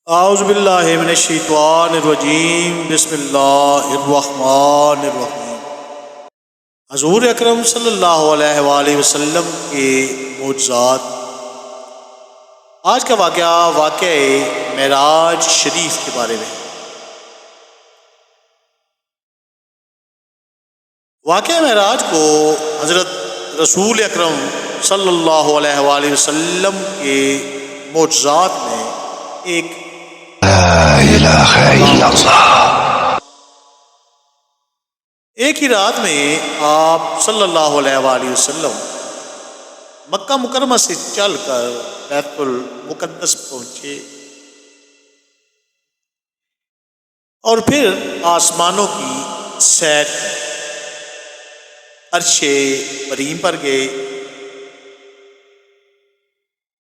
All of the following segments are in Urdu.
اعوذ باللہ من الشیطان الرجیم بسم اللہ الرحمن الرحیم۔ حضور اکرم صلی اللہ علیہ وآلہ وسلم کے معجزات۔ آج کا واقعہ معراج شریف کے بارے میں ہے۔ واقعہ معراج کو حضرت رسول اکرم صلی اللہ علیہ وآلہ وسلم کے معجزات میں ایک لا الہ الا اللہ۔ ایک ہی رات میں آپ صلی اللہ علیہ وآلہ وسلم مکہ مکرمہ سے چل کر بیت المقدس پہنچے اور پھر آسمانوں کی سیر کی، عرش کریم پر گئے،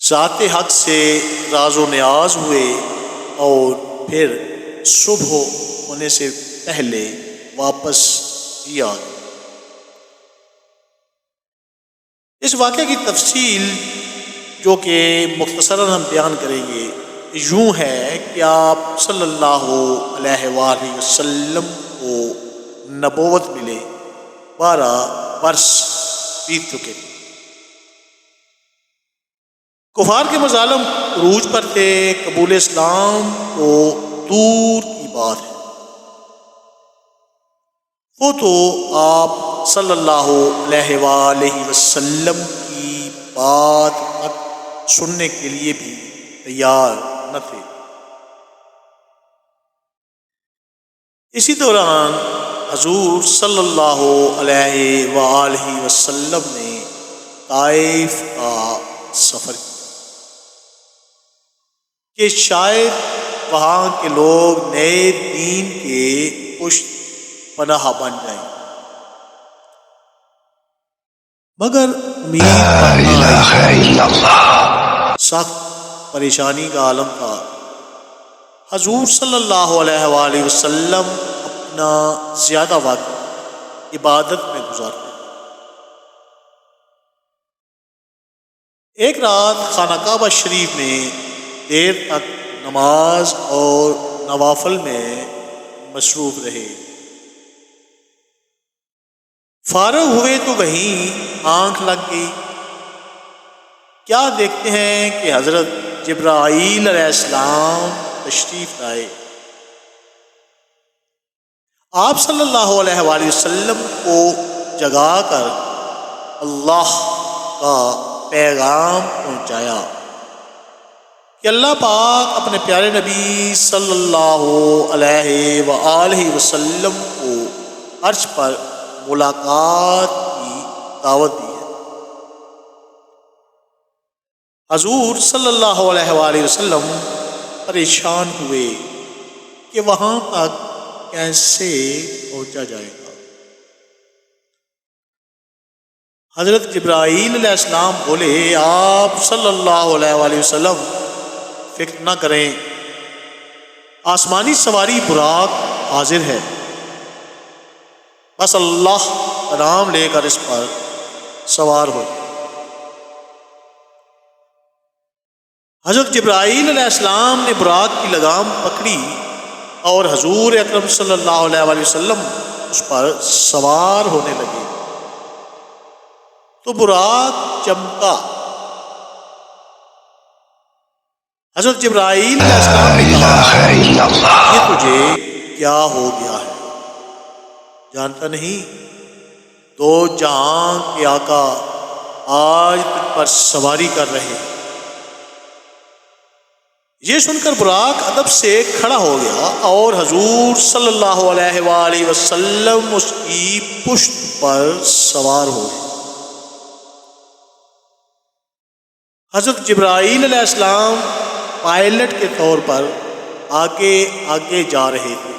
ذات حق سے راز و نیاز ہوئے اور پھر صبح ہونے سے پہلے واپس بھی آ گئے۔ اس واقعے کی تفصیل جو کہ مختصراً ہم بیان کریں گے یوں ہے کہ آپ صلی اللہ علیہ وآلہ وسلم کو نبوت ملے 12 برس بیت چکے تھے۔ کفار کے مظالم عروج پر تھے، قبول اسلام کو دور کی بات ہے۔ وہ تو آپ صلی اللہ علیہ وآلہ وسلم کی بات تک سننے کے لیے بھی تیار نہ تھے۔ اسی دوران حضور صلی اللہ علیہ وآلہ وسلم نے طائف کا سفر کیا کہ شاید وہاں کے لوگ نئے دین کے پشت پناہ بن جائیں، مگر لا الہ الا اللہ۔ سخت پریشانی کا عالم تھا۔ حضور صلی اللہ علیہ وآلہ وسلم اپنا زیادہ وقت عبادت میں گزارتے۔ ایک رات خانہ کعبہ شریف میں دیر تک نماز اور نوافل میں مصروف رہے۔ فارغ ہوئے تو وہیں آنکھ لگ گئی۔ کیا دیکھتے ہیں کہ حضرت جبرائیل علیہ السلام تشریف لائے۔ آپ صلی اللہ علیہ وآلہ وسلم کو جگا کر اللہ کا پیغام پہنچایا کہ اللہ پاک اپنے پیارے نبی صلی اللہ علیہ وآلہ وسلم کو عرش پر ملاقات کی دعوت دی ہے۔ حضور صلی اللہ علیہ وآلہ وسلم پریشان ہوئے کہ وہاں تک کیسے پہنچا جائے گا۔ حضرت جبرائیل علیہ السلام بولے، آپ صلی اللہ علیہ وآلہ وسلم فکر نہ کریں، آسمانی سواری براق حاضر ہے، بس اللہ کا نام لے کر اس پر سوار ہو۔ حضرت جبرائیل علیہ السلام نے براق کی لگام پکڑی اور حضور اکرم صلی اللہ علیہ وآلہ وسلم اس پر سوار ہونے لگے تو براق چمکا۔ حضرت جبرائیل علیہ السلام نے کہا، یہ تجھے کیا ہو گیا ہے؟ جانتا نہیں دو جہاں کے آقا آج تجھ پر سواری کر رہے ہیں۔ یہ سن کر براق ادب سے کھڑا ہو گیا اور حضور صلی اللہ علیہ وآلہ وسلم اس کی پشت پر سوار ہو گئے۔ حضرت جبرائیل علیہ السلام پائلٹ کے طور پر آگے آگے جا رہے تھے۔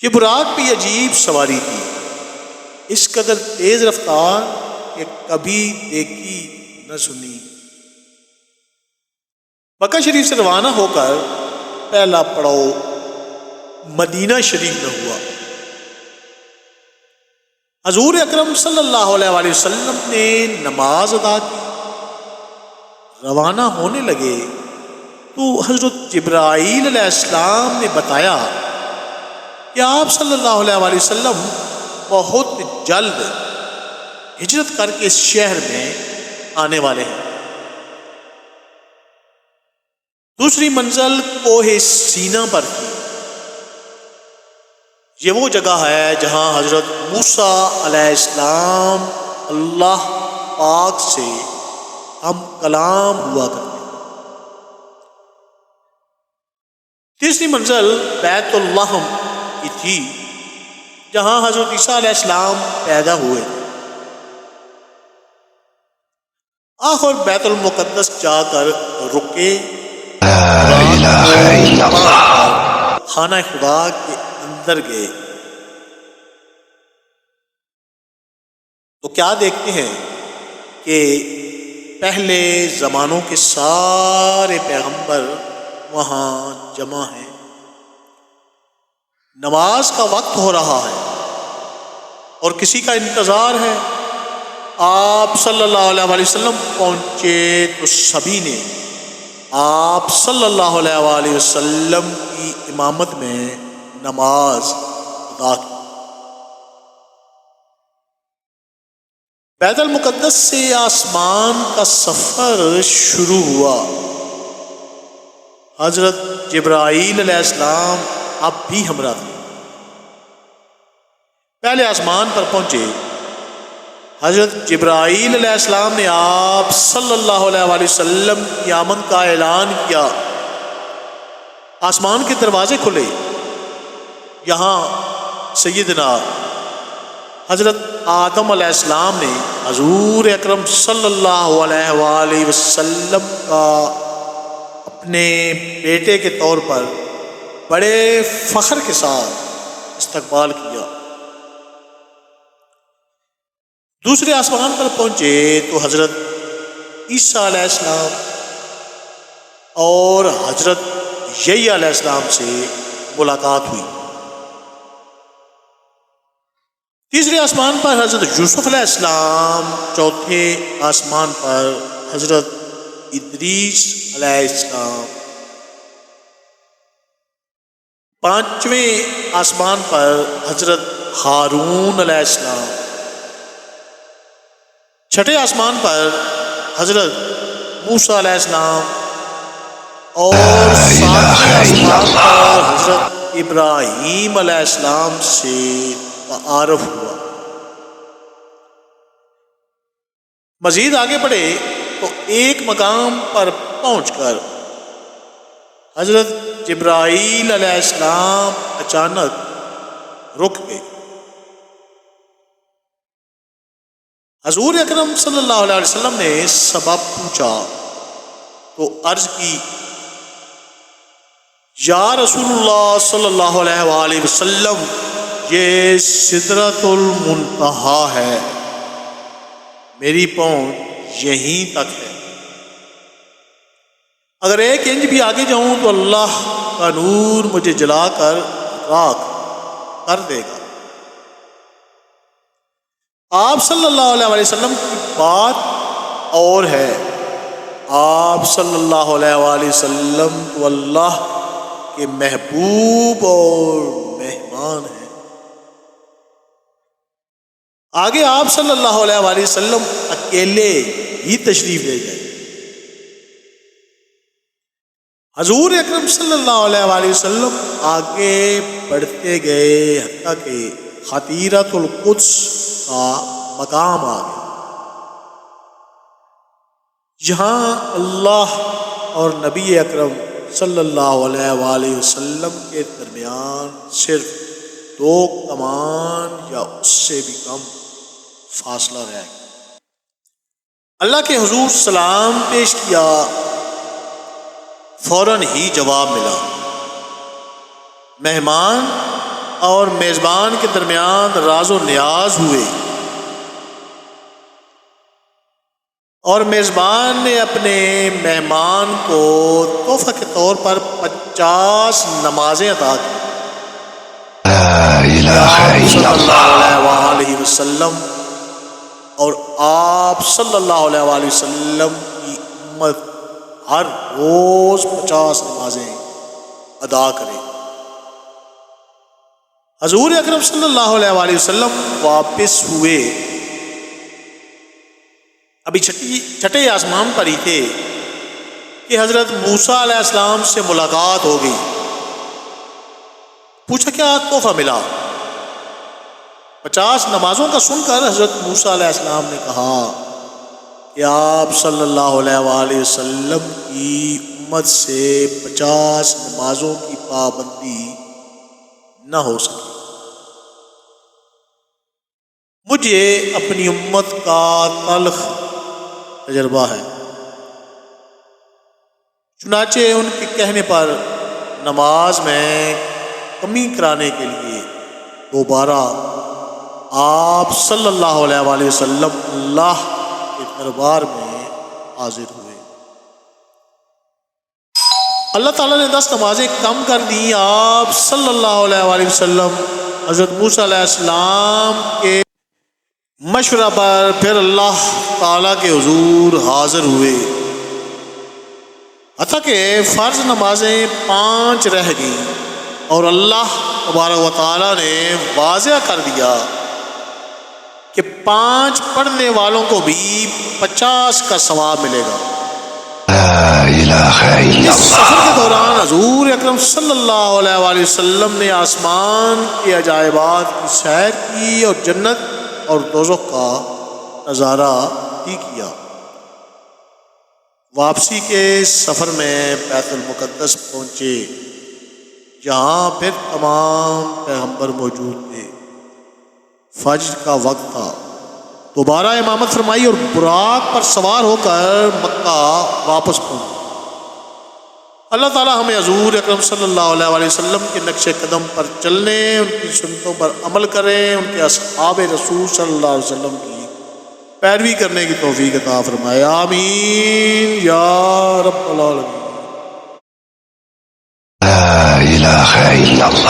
یہ براق بھی عجیب سواری تھی، اس قدر تیز رفتار کہ کبھی دیکھی نہ سنی۔ مکہ شریف سے روانہ ہو کر پہلا پڑاؤ مدینہ شریف میں ہوا۔ حضور اکرم صلی اللہ علیہ وآلہ وسلم نے نماز ادا کی، روانہ ہونے لگے تو حضرت جبرائیل علیہ السلام نے بتایا کہ آپ صلی اللہ علیہ وآلہ وسلم بہت جلد ہجرت کر کے اس شہر میں آنے والے ہیں۔ دوسری منزل کوہ سینا پر تھی۔ یہ وہ جگہ ہے جہاں حضرت موسیٰ علیہ السلام اللہ پاک سے ہم کلام ہوا کرتے ہیں۔ تیسری منزل بیت اللحم کی تھی جہاں حضرت عیسیٰ علیہ السلام پیدا ہوئے۔ آخر بیت المقدس جا کر رکے، لا الہ الا اللہ، خانہ خدا کے اندر گئے تو کیا دیکھتے ہیں کہ پہلے زمانوں کے سارے پیغمبر وہاں جمع ہیں۔ نماز کا وقت ہو رہا ہے اور کسی کا انتظار ہے۔ آپ صلی اللہ علیہ وآلہ وسلم پہنچے تو سبھی نے آپ صلی اللہ علیہ وآلہ وسلم کی امامت میں نماز ادا کی۔ بیت المقدس سے آسمان کا سفر شروع ہوا۔ حضرت جبرائیل علیہ السلام اب بھی ہمراہ تھے۔ پہلے آسمان پر پہنچے، حضرت جبرائیل علیہ السلام نے آپ صلی اللہ علیہ وآلہ وسلم کی آمد کا اعلان کیا۔ آسمان کے دروازے کھلے، یہاں سیدنا حضرت آدم علیہ السلام نے حضور اکرم صلی اللہ علیہ وآلہ وسلم کا اپنے بیٹے کے طور پر بڑے فخر کے ساتھ استقبال کیا۔ دوسرے آسمان پر پہنچے تو حضرت عیسیٰ علیہ السلام اور حضرت یحییٰ علیہ السلام سے ملاقات ہوئی۔ تیسرے آسمان پر حضرت یوسف علیہ السلام، چوتھے آسمان پر حضرت ادریس علیہ السلام، پانچویں آسمان پر حضرت ہارون علیہ السلام، چھٹے آسمان پر حضرت موسیٰ علیہ السلام اور ساتویں آسمان پر حضرت ابراہیم علیہ السلام سے تعارف ہوا۔ مزید آگے بڑھے تو ایک مقام پر پہنچ کر حضرت جبرائیل علیہ السلام اچانک رک گئے۔ حضور اکرم صلی اللہ علیہ وسلم نے سبب پوچھا تو عرض کی، یا رسول اللہ صلی اللہ علیہ وآلہ وسلم، یہ سدرۃ المنتہا ہے، میری پہنچ یہیں تک ہے، اگر ایک انچ بھی آگے جاؤں تو اللہ کا نور مجھے جلا کر راکھ کر دے گا۔ آپ صلی اللہ علیہ وسلم کی بات اور ہے، آپ صلی اللہ علیہ وآلہ وسلم تو اللہ کے محبوب اور مہمان ہیں۔ آگے آپ صلی اللہ علیہ وآلہ وسلم اکیلے ہی تشریف لے گئے۔ حضور اکرم صلی اللہ علیہ وآلہ وسلم آگے بڑھتے گئے حتیٰ کہ خطیرۃ القدس کا مقام آ گیا، جہاں اللہ اور نبی اکرم صلی اللہ علیہ وآلہ وسلم کے درمیان صرف 2 کمان یا اس سے بھی کم فاصلہ رہ گیا۔ اللہ کے حضور سلام پیش کیا، فوراً ہی جواب ملا۔ مہمان اور میزبان کے درمیان راز و نیاز ہوئے اور میزبان نے اپنے مہمان کو تحفہ کے طور پر 50 نمازیں ادا کی۔ لا الہ صلی الا اللہ اللہ، علیہ وآلہ وسلم اور آپ صلی اللہ علیہ وآلہ وسلم کی امت ہر روز 50 نمازیں ادا کرے۔ حضور اکرم صلی اللہ علیہ وآلہ وسلم واپس ہوئے، ابھی چھٹے آسمان پر ہی تھے کہ حضرت موسیٰ علیہ السلام سے ملاقات ہو گئی۔ پوچھا کیا تحفہ ملا؟ 50 نمازوں کا سن کر حضرت موسیٰ علیہ السلام نے کہا کہ آپ صلی اللہ علیہ وآلہ وسلم کی امت سے 50 نمازوں کی پابندی نہ ہو سکی۔ مجھے اپنی امت کا تلخ تجربہ ہے، چنانچہ ان کے کہنے پر نماز میں کمی کرانے کے لیے دوبارہ آپ صلی اللہ علیہ وآلہ وسلم اللہ کے دربار میں حاضر ہوئے۔ اللہ تعالیٰ نے 10 نمازیں کم کر دیں۔ آپ صلی اللہ علیہ وآلہ وسلم حضرت موسیٰ علیہ السلام کے مشورہ پر پھر اللہ تعالیٰ کے حضور حاضر ہوئے، حتیٰ کہ فرض نمازیں 5 رہ گئیں اور اللہ تبارک و تعالیٰ نے واضح کر دیا کہ 5 پڑھنے والوں کو بھی 50 کا ثواب ملے گا۔ لا الہ الا اس اللہ. سفر کے دوران حضور اکرم صلی اللہ علیہ وآلہ وسلم نے آسمان کے عجائبات کی سیر کی اور جنت اور دوزخ کا نظارہ بھی کیا۔ واپسی کے سفر میں بیت المقدس پہنچے، جہاں پھر تمام پیغمبر موجود تھے۔ فجر کا وقت تھا، دوبارہ امامت فرمائی اور براق پر سوار ہو کر مکہ واپس پہنچے۔ اللہ تعالی ہمیں حضور اکرم صلی اللہ علیہ وآلہ وسلم کے نقش قدم پر چلنے، ان کی سنتوں پر عمل کریں، ان کے اصحاب رسول صلی اللہ علیہ وسلم کی پیروی کرنے کی توفیق عطا فرمائے، آمین یا رب العالمین۔ لا الہ الا اللہ.